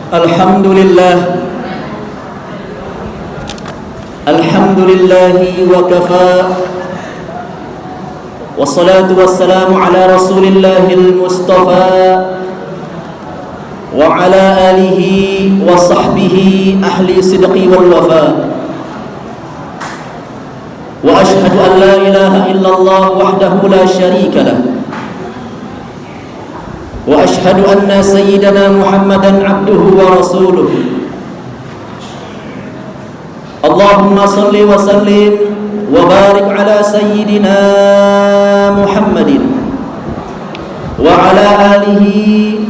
Alhamdulillahi wa kafa. Wassalatu wassalamu ala rasulillahil mustafa wa ala alihi wa sahbihi ahli sidqi wal wafa. Wa ashhadu an la ilaha illallah wahdahu la syarika lah. Wa ashhadu anna sayyidana Muhammadan abduhu wa rasuluh. Allahumma salli wa sallim wa barik ala sayyidina Muhammadin wa ala alihi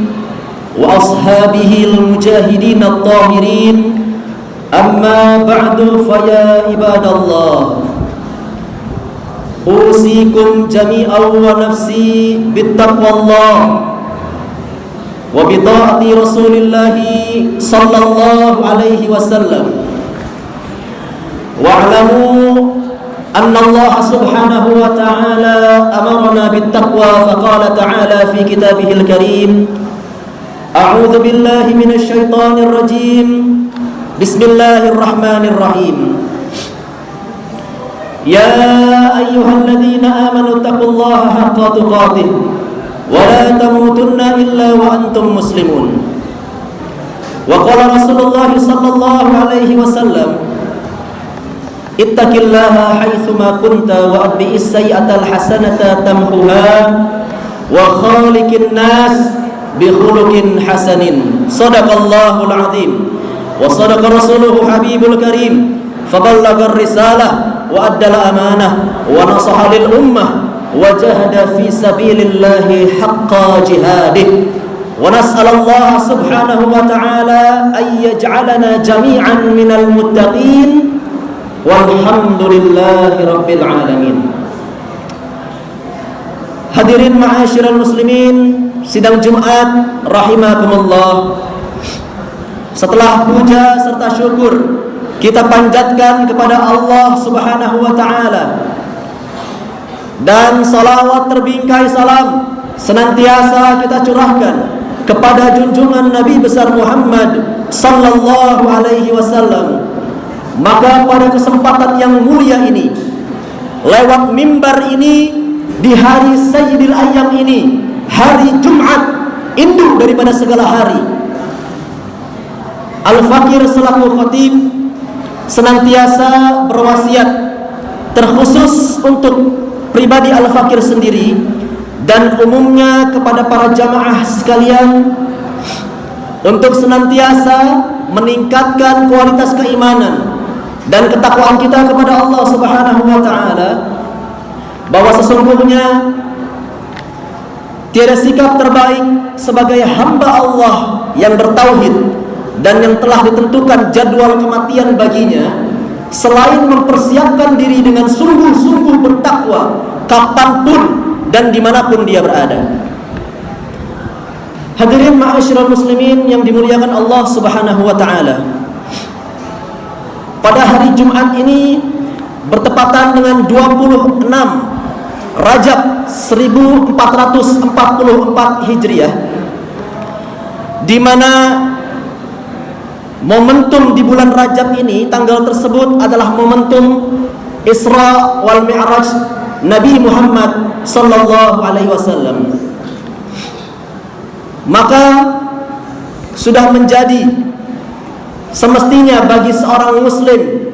wa ashabihi al-mujahidin at-tahirin. Amma ba'du, fa ya ibadallah, usikum jami'an wa nafsi bittaqwallah wa bi ta'ati Rasulillah sallallahu alaihi wasallam. Wa'lamu anna Allah subhanahu wa ta'ala amarna bittaqwa, faqala ta'ala fi kitabihil karim, a'udzu billahi minasy syaithanir rajim, bismillahirrahmanirrahim. Ya ayyuhalladzina amanu taqullaha haqqa tuqatih wa la tamutunna illa wa antum muslimun. Wa qala Rasulullah sallallahu alaihi wasallam, ittaqillaha haitsuma kunta wa atbi'is sayyi'atal hasanata tamhuha wa khaliqin nas bi khuluqin hasanin. Shadaqallahul azim wa sadaqa rasuluhu habibul karim, faballagha ar-risalah wa addal amanah wa nasaha lil ummah wa jahada fi sabilillahi haqqa jihadih. Wa nas'alallah subhanahu wa ta'ala ay yaj'alana jami'an minal muttaqin walhamdulillahi rabbil alamin. Hadirin ma'asyiral muslimin, sidang Jumat rahimakumullah. Setelah puja serta syukur kita panjatkan kepada Allah subhanahu wa ta'ala, dan salawat terbingkai salam senantiasa kita curahkan kepada junjungan Nabi besar Muhammad sallallahu alaihi wasallam. Maka pada kesempatan yang mulia ini, lewat mimbar ini, di hari Sayyidil Ayyam ini, hari Jumat, induk daripada segala hari, Al-Fakir selaku khatib senantiasa berwasiat terkhusus untuk pribadi Al-Fakir sendiri dan umumnya kepada para jamaah sekalian untuk senantiasa meningkatkan kualitas keimanan dan ketakwaan kita kepada Allah subhanahu wa ta'ala, bahwa sesungguhnya tiada sikap terbaik sebagai hamba Allah yang bertauhid dan yang telah ditentukan jadwal kematian baginya selain mempersiapkan diri dengan sungguh-sungguh bertakwa kapanpun dan dimanapun dia berada. Hadirin ma'asyiral muslimin yang dimuliakan Allah subhanahu wa ta'ala, pada hari Jumat ini bertepatan dengan 26 Rajab 1444 Hijriah, di mana momentum di bulan Rajab ini, tanggal tersebut adalah momentum Isra wal Mi'raj Nabi Muhammad sallallahu alaihi wasallam. Maka sudah menjadi semestinya bagi seorang muslim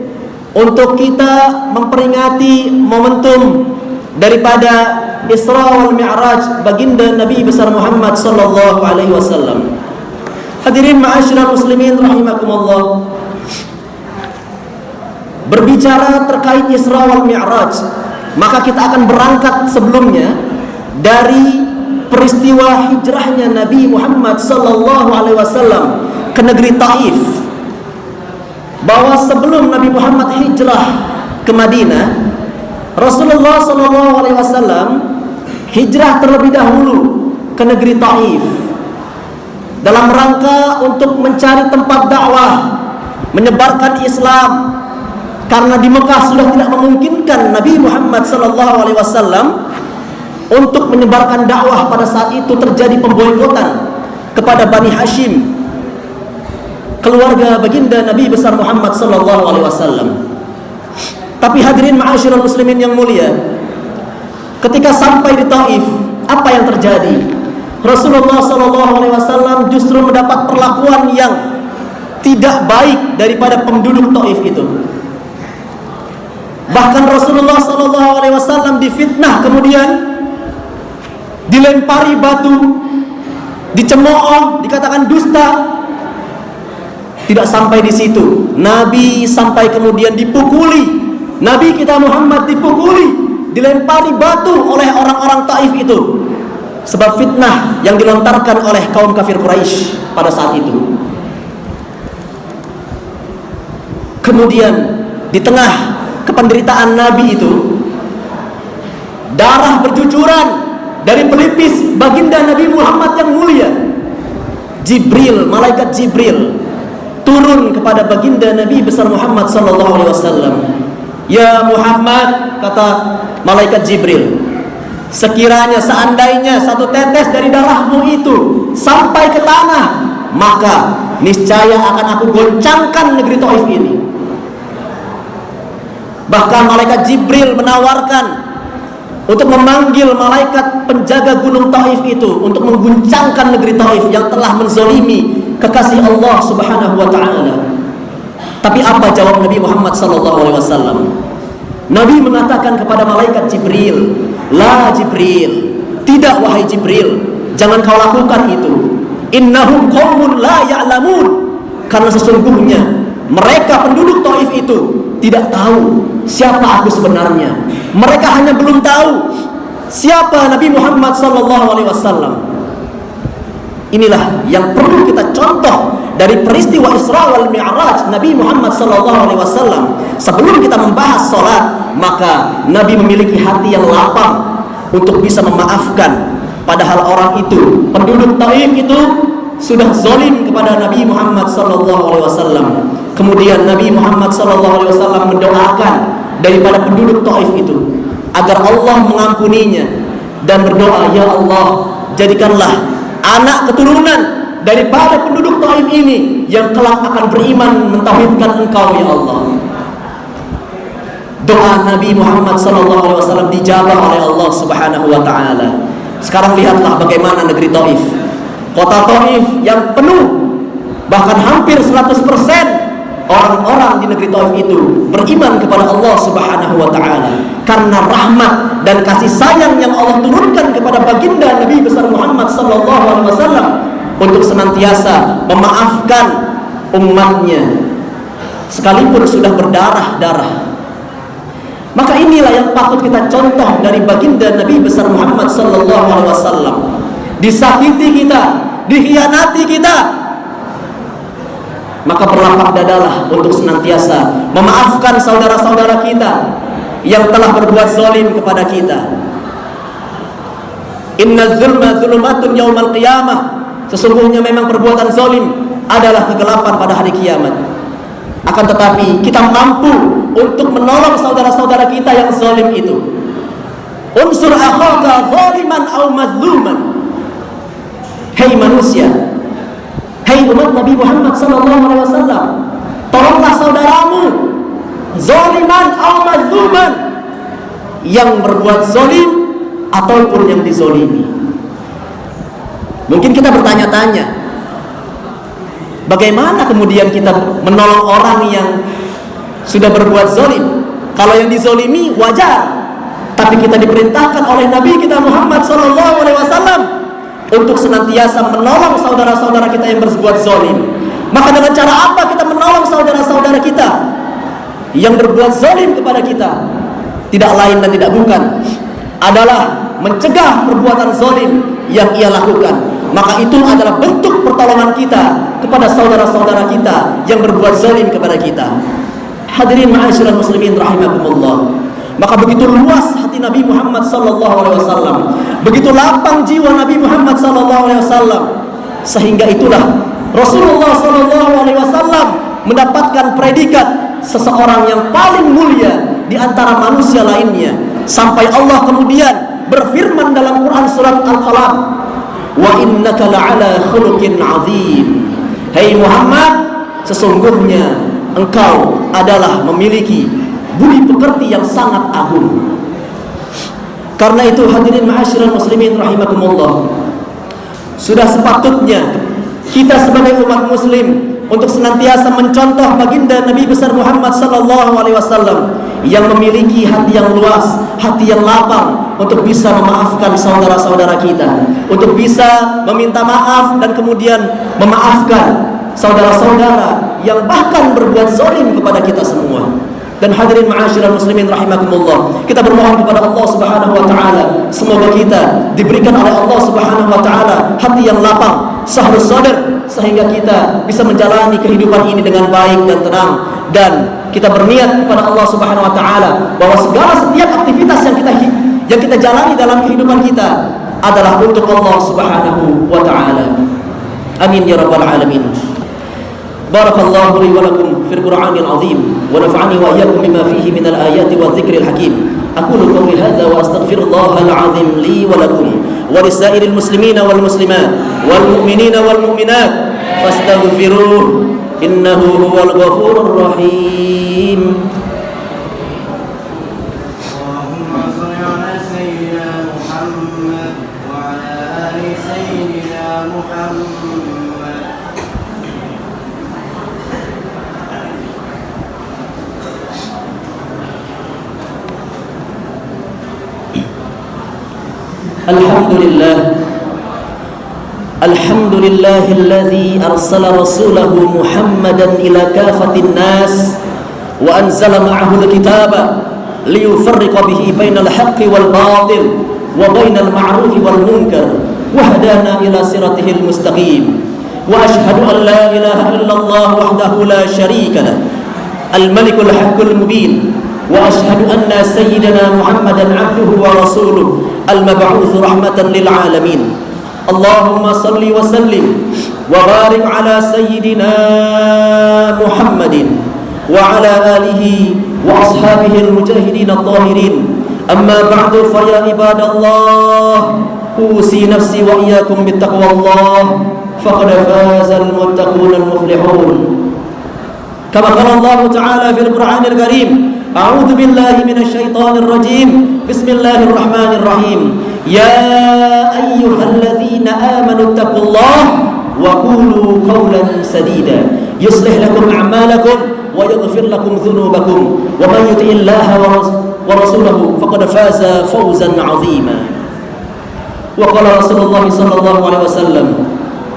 untuk kita memperingati momentum daripada Isra wal Mi'raj baginda Nabi besar Muhammad sallallahu alaihi wasallam. Hadirin ma'asyiral muslimin rahimakumullah, berbicara terkait Isra wal Mi'raj, maka kita akan berangkat sebelumnya dari peristiwa hijrahnya Nabi Muhammad sallallahu alaihi wasallam ke negeri Taif. Bahwa sebelum Nabi Muhammad hijrah ke Madinah, Rasulullah sallallahu alaihi wasallam hijrah terlebih dahulu ke negeri Taif dalam rangka untuk mencari tempat dakwah, menyebarkan Islam. Karena di Mekah sudah tidak memungkinkan Nabi Muhammad SAW untuk menyebarkan dakwah. Pada saat itu terjadi pemboikotan kepada Bani Hashim. keluarga baginda Nabi besar Muhammad sallallahu alaihi wasallam. Tapi hadirin ma'asyiral muslimin yang mulia, ketika sampai di Taif, apa yang terjadi? Rasulullah sallallahu alaihi wasallam justru mendapat perlakuan yang tidak baik daripada penduduk Taif itu. Bahkan Rasulullah sallallahu alaihi wasallam difitnah, kemudian dilempari batu, dicemooh, dikatakan dusta. Tidak sampai di situ, Nabi sampai kemudian dipukuli. Nabi kita Muhammad dipukuli, dilempari batu oleh orang-orang Taif itu, sebab fitnah yang dilontarkan oleh kaum kafir Quraisy pada saat itu. Kemudian di tengah kependeritaan Nabi itu, darah bercucuran dari pelipis baginda Nabi Muhammad yang mulia. Jibril, malaikat Jibril turun kepada baginda Nabi besar Muhammad sallallahu alaihi wasallam. Ya Muhammad, kata malaikat Jibril, sekiranya seandainya satu tetes dari darahmu itu sampai ke tanah, maka niscaya akan aku goncangkan negeri Taif ini. Bahkan malaikat Jibril menawarkan untuk memanggil malaikat penjaga gunung Taif itu untuk mengguncangkan negeri Taif yang telah menzalimi kekasih Allah Subhanahu wa taala. Tapi apa jawab Nabi Muhammad sallallahu alaihi wasallam? Nabi mengatakan kepada malaikat Jibril, "La Jibril, tidak wahai Jibril, jangan kau lakukan itu. Innahum qaumun la ya'lamun." Karena sesungguhnya mereka penduduk Taif itu tidak tahu siapa aku sebenarnya. Mereka hanya belum tahu siapa Nabi Muhammad sallallahu alaihi wasallam. Inilah yang perlu kita contoh dari peristiwa Isra wal Mi'raj Nabi Muhammad sallallahu alaihi wasallam. Sebelum kita membahas salat, maka Nabi memiliki hati yang lapang untuk bisa memaafkan. Padahal orang itu, penduduk Taif itu sudah zalim kepada Nabi Muhammad sallallahu alaihi wasallam. Kemudian Nabi Muhammad sallallahu alaihi wasallam mendoakan daripada penduduk Taif itu agar Allah mengampuninya dan berdoa, "Ya Allah, jadikanlah anak keturunan daripada penduduk Taif ini yang kelak akan beriman mentauhidkan Engkau ya Allah." Doa Nabi Muhammad sallallahu alaihi wasallam dijabah oleh Allah Subhanahu wa taala. Sekarang lihatlah bagaimana negeri Taif. Kota Taif yang penuh, bahkan hampir 100% orang-orang di negeri Taif itu beriman kepada Allah Subhanahu wa taala karena rahmat dan kasih sayang yang Allah turunkan kepada baginda Nabi besar Muhammad sallallahu alaihi wasallam untuk senantiasa memaafkan umatnya sekalipun sudah berdarah-darah. Maka inilah yang patut kita contoh dari baginda Nabi besar Muhammad sallallahu alaihi wasallam. Disakiti kita, dikhianati kita, maka berlapang dadalah untuk senantiasa memaafkan saudara-saudara kita yang telah berbuat zalim kepada kita. Inna zulma zulumatun yaumal qiyamah. Sesungguhnya memang perbuatan zalim adalah kegelapan pada hari kiamat. Akan tetapi kita mampu untuk menolong saudara-saudara kita yang zalim itu. Unsur akhaka zaliman aw mazluman. Hei manusia, hei umat Nabi Muhammad sallallahu alaihi wasallam, tolonglah saudaramu zaliman aw mazluman, yang berbuat zalim ataupun yang dizalimi. Mungkin kita bertanya-tanya, bagaimana kemudian kita menolong orang yang sudah berbuat zalim? Kalau yang dizalimi wajar, tapi kita diperintahkan oleh Nabi kita Muhammad sallallahu alaihi wasallam untuk senantiasa menolong saudara-saudara kita yang berbuat zalim. Maka dengan cara apa kita menolong saudara-saudara kita yang berbuat zalim kepada kita? Tidak lain dan tidak bukan adalah mencegah perbuatan zalim yang ia lakukan. Maka itu adalah bentuk pertolongan kita kepada saudara-saudara kita yang berbuat zalim kepada kita. Hadirin ma'asyiral muslimin rahimakumullah. Maka begitu luas hati Nabi Muhammad sallallahu alaihi wasallam, begitu lapang jiwa Nabi Muhammad sallallahu alaihi wasallam, sehingga itulah Rasulullah sallallahu alaihi wasallam mendapatkan predikat seseorang yang paling mulia di antara manusia lainnya, sampai Allah kemudian berfirman dalam Quran surat Al-Qalam, "Wa innaka la'ala khuluqin 'adzim." Hei Muhammad, sesungguhnya engkau adalah memiliki budi pekerti yang sangat agung. Karena itu hadirin ma'asyiral muslimin rahimakumullah, sudah sepatutnya kita sebagai umat muslim untuk senantiasa mencontoh baginda Nabi besar Muhammad sallallahu alaihi wasallam yang memiliki hati yang luas, hati yang lapang untuk bisa memaafkan saudara-saudara kita, untuk bisa meminta maaf dan kemudian memaafkan saudara-saudara yang bahkan berbuat zalim kepada kita semua. Dan hadirin ma'asyiral muslimin rahimakumullah, kita bermohon kepada Allah Subhanahu wa taala semoga kita diberikan oleh Allah Subhanahu wa taala hati yang lapang, sahrus sadar, sehingga kita bisa menjalani kehidupan ini dengan baik dan tenang, dan kita berniat kepada Allah Subhanahu wa taala bahwa setiap aktivitas yang kita jalani dalam kehidupan kita adalah untuk Allah Subhanahu wa taala. Amin ya rabbal alamin. Barakallahu li wa lakum fil Qur'anil azim wa nafa'ani wa iyyakum bima fihi minal ayati wa dzikril hakim. Aqulu qawli hadza wa astaghfirullahal azim li wa lakum wa lisairil muslimina wal muslimat wal mu'minina wal mu'minat fastaghfiruh innahu huwal ghafurur rahim. Allahumma shalli ala sayyidina Muhammad wa ala ali sayyidina Muhammad. Alhamdulillahilladzi arsala rasulahu Muhammadan ila kafatin nas wa anzala ma'ahu al-kitaba liyufarriqa bihi bainal haqqi wal batil wa bainal ma'rufi wal munkar wa hadana ila siratihil mustaqim. Wa ashhadu an la ilaha illallah wahdahu la syarika lah, al-malikul haqqul mubin. Wa ashhadu anna sayyidina Muhammadan abduhu wa rasuluh al-mab'uts rahmatan lil alamin. Allahumma salli wa sallim wa barik ala sayyidina Muhammadin wa ala alihi wa ashabihi al-mujahidin at-tahirin. Amma ba'du, fa ya ibadallah, usi nafsi wa iyyakum bittaqwallah, faqad faza al-muttaqun al-muflihun. Kama qala Allah ta'ala fil Qur'anil Karim, a'udzu billahi minasy syaithanir rajim. Bismillahirrahmanirrahim. Ya ayyuhalladzina amanu taqullaha wa qulu qawlan sadida yuslih lakum a'malakum wa yaghfir lakum dhunubakum wa man yuti'illaha wa rasulahu faqad faza fawzan 'azima. Wa qala Rasulullah sallallahu alaihi wasallam,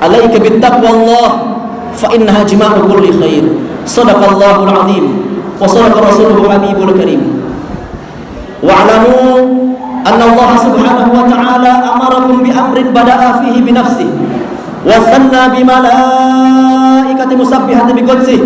alaika bittaqwallah fa innaha jima'u kulli khair. Shadaqallahul 'azim wa sadaqa rasuluhu habibul karim. Wa'lamu anna Allah subhanahu wa ta'ala amarakum bi amrin bada'a fihi bi nafsihi wa sanna bi malaikati musabbihati bi qudsihi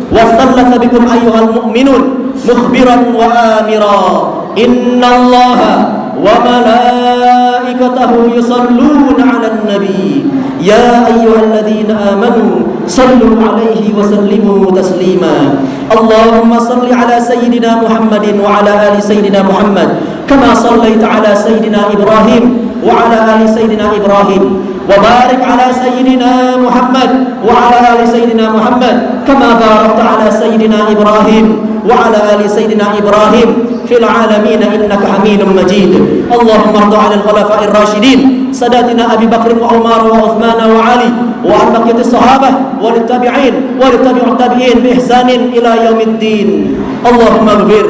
wa sallatha bikum ayyuhal mu'minun mukhbiran wa amira. Inna Allaha wa malaikatahu yusalluna 'alan nabi ya ayyuhalladzina amanu sallu 'alaihi wa sallimu taslima. Allahumma salli 'ala sayyidina Muhammadin wa 'ala ali sayyidina Muhammad kama sallaita 'ala sayyidina Ibrahim wa 'ala ali sayyidina Ibrahim wa barik 'ala sayyidina Muhammad wa 'ala ali sayyidina Muhammad kama barakta 'ala sayyidina Ibrahim wa 'ala ali sayyidina Ibrahim fil 'alamin innaka Hamidum Majid. Allahumma arda 'ala al-khulafa'ir rasyidin sadatina Abi Bakr wa Umar wa Uthman wa Ali wa an baqiyatis sahabah wal tabi'in wal tabi'ut tabi'in bi ihsanin ila yaumiddin. Allahumma ighfir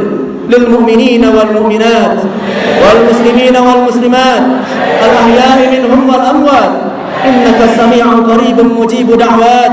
lil mu'minina wal mu'minat wal muslimina wal muslimat al ahya'i minhum wal amwat innaka sami'un qaribun mujibud da'wat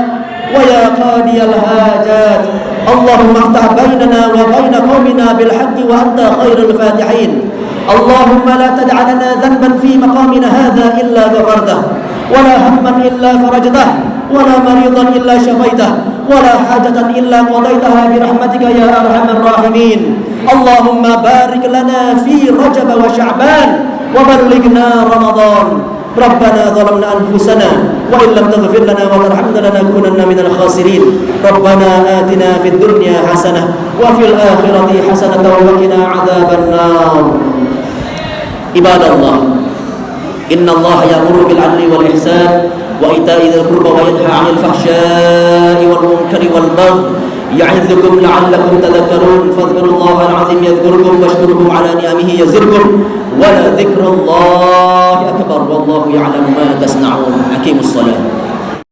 wa ya qadiyal hajat. Allahumma iftah bainana wa bain qaumina bil haqqi wa anta khairul fatihin. Allahumma la tad'a lana dhanban fi maqamina hadha illa ghafartah wa la hamman illa farajtah wa la maridan illa shafaitah wa la hajatan illa qadaitaha bi rahmatika ya arhamar rahimin. Allahumma barik lana fi Rajab wa Sya'ban wa ballighna Ramadan. Rabbana zalamna anfusana wa in lam taghfir lana wa tarhamna lanakunanna minal khasirin. Rabbana atina fid dunya hasanah wa fil akhirati hasanah wa qina adzaban nar. Ibadallah, innallaha ya'muru bil 'adli wal ihsan wa ita'i dzil qurba wa yanha 'anil fahsya'i wal munkari والبغي يعظكم لعلكم تذكرون فاذكروا الله العظيم يذكركم واشكروه على نعمه يزدكم ولذكر الله أكبر والله يعلم ما تصنعون. أقيموا الصلاة.